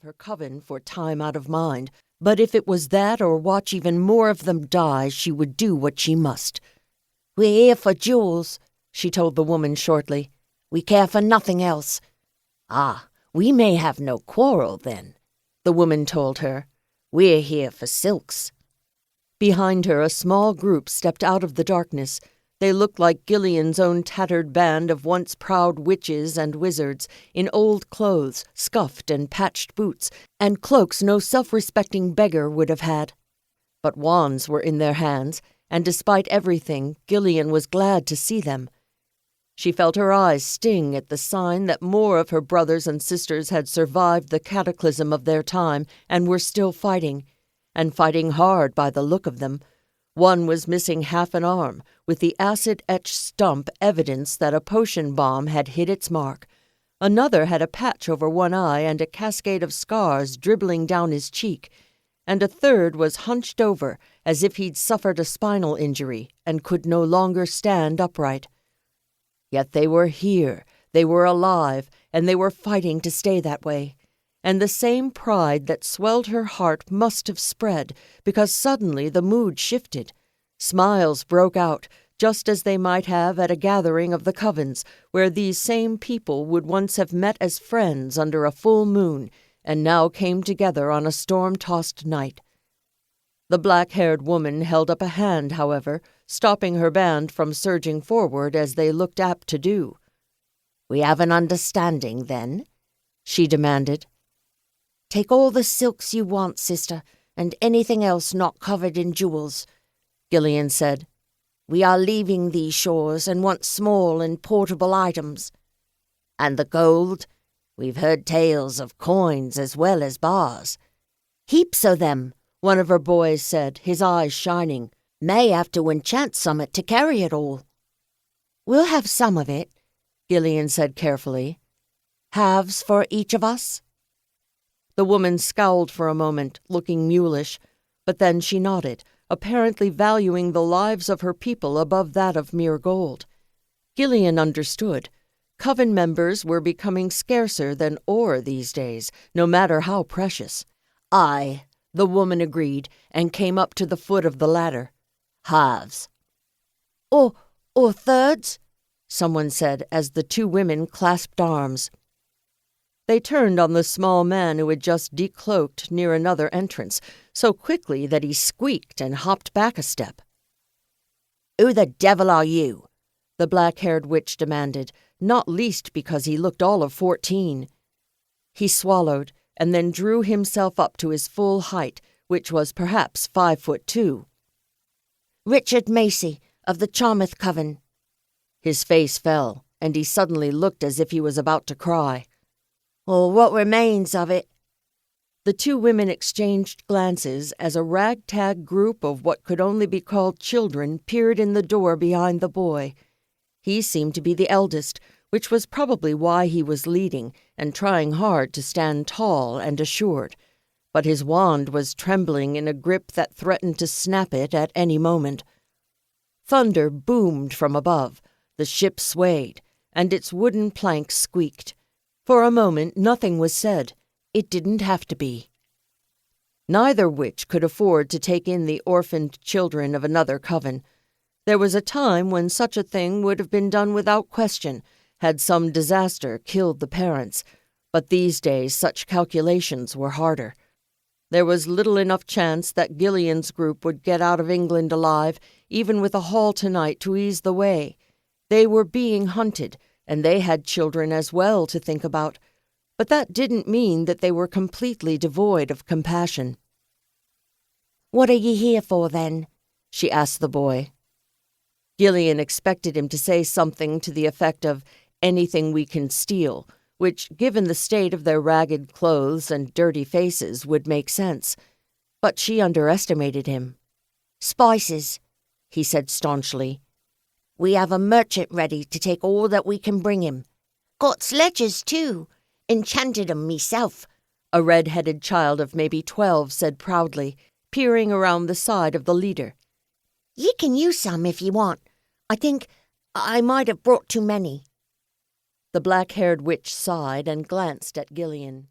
of her coven for time out of mind, but if it was that or watch even more of them die, she would do what she must. "We're here for jewels," she told the woman shortly. "We care for nothing else." "Ah, we may have no quarrel then," the woman told her. "We're here for silks." Behind her, a small group stepped out of the darkness. They looked like Gillian's own tattered band of once proud witches and wizards, in old clothes, scuffed and patched boots, and cloaks no self-respecting beggar would have had. But wands were in their hands, and despite everything, Gillian was glad to see them. She felt her eyes sting at the sign that more of her brothers and sisters had survived the cataclysm of their time and were still fighting, and fighting hard by the look of them. One was missing half an arm, with the acid-etched stump evidence that a potion bomb had hit its mark. Another had a patch over one eye and a cascade of scars dribbling down his cheek, and a third was hunched over as if he'd suffered a spinal injury and could no longer stand upright. Yet they were here, they were alive, and they were fighting to stay that way. And the same pride that swelled her heart must have spread, because suddenly the mood shifted. Smiles broke out, just as they might have at a gathering of the covens, where these same people would once have met as friends under a full moon, and now came together on a storm-tossed night. The black-haired woman held up a hand, however, stopping her band from surging forward as they looked apt to do. "We have an understanding, then?" she demanded. "Take all the silks you want, sister, and anything else not covered in jewels," Gillian said. "We are leaving these shores and want small and portable items." "And the gold? We've heard tales of coins as well as bars." "Heaps of them," one of her boys said, his eyes shining. "May have to enchant summit to carry it all." "We'll have some of it," Gillian said carefully. "Halves for each of us?" The woman scowled for a moment, looking mulish, but then she nodded, apparently valuing the lives of her people above that of mere gold. Gillian understood. Coven members were becoming scarcer than ore these days, no matter how precious. "Aye," the woman agreed, and came up to the foot of the ladder. "Halves." Or thirds?" someone said as the two women clasped arms. They turned on the small man who had just decloaked near another entrance, so quickly that he squeaked and hopped back a step. "Who the devil are you?" the black-haired witch demanded, not least because he looked all of 14. He swallowed, and then drew himself up to his full height, which was perhaps 5'2". "Richard Macy, of the Charmouth Coven." His face fell, and he suddenly looked as if he was about to cry. "Or what remains of it." The two women exchanged glances as a ragtag group of what could only be called children peered in the door behind the boy. He seemed to be the eldest, which was probably why he was leading and trying hard to stand tall and assured. But his wand was trembling in a grip that threatened to snap it at any moment. Thunder boomed from above, the ship swayed, and its wooden planks squeaked. For a moment nothing was said. It didn't have to be. Neither witch could afford to take in the orphaned children of another coven. There was a time when such a thing would have been done without question, had some disaster killed the parents, but these days such calculations were harder. There was little enough chance that Gillian's group would get out of England alive, even with a haul tonight to ease the way. They were being hunted, and they had children as well to think about, but that didn't mean that they were completely devoid of compassion. "What are ye here for, then?" she asked the boy. Gillian expected him to say something to the effect of anything we can steal, which, given the state of their ragged clothes and dirty faces, would make sense. But she underestimated him. "Spices," he said staunchly. "We have a merchant ready to take all that we can bring him. Got sledges, too. Enchanted 'em meself," a red-headed child of maybe 12 said proudly, peering around the side of the leader. "Ye can use some if ye want. I think I might have brought too many." The black-haired witch sighed and glanced at Gillian.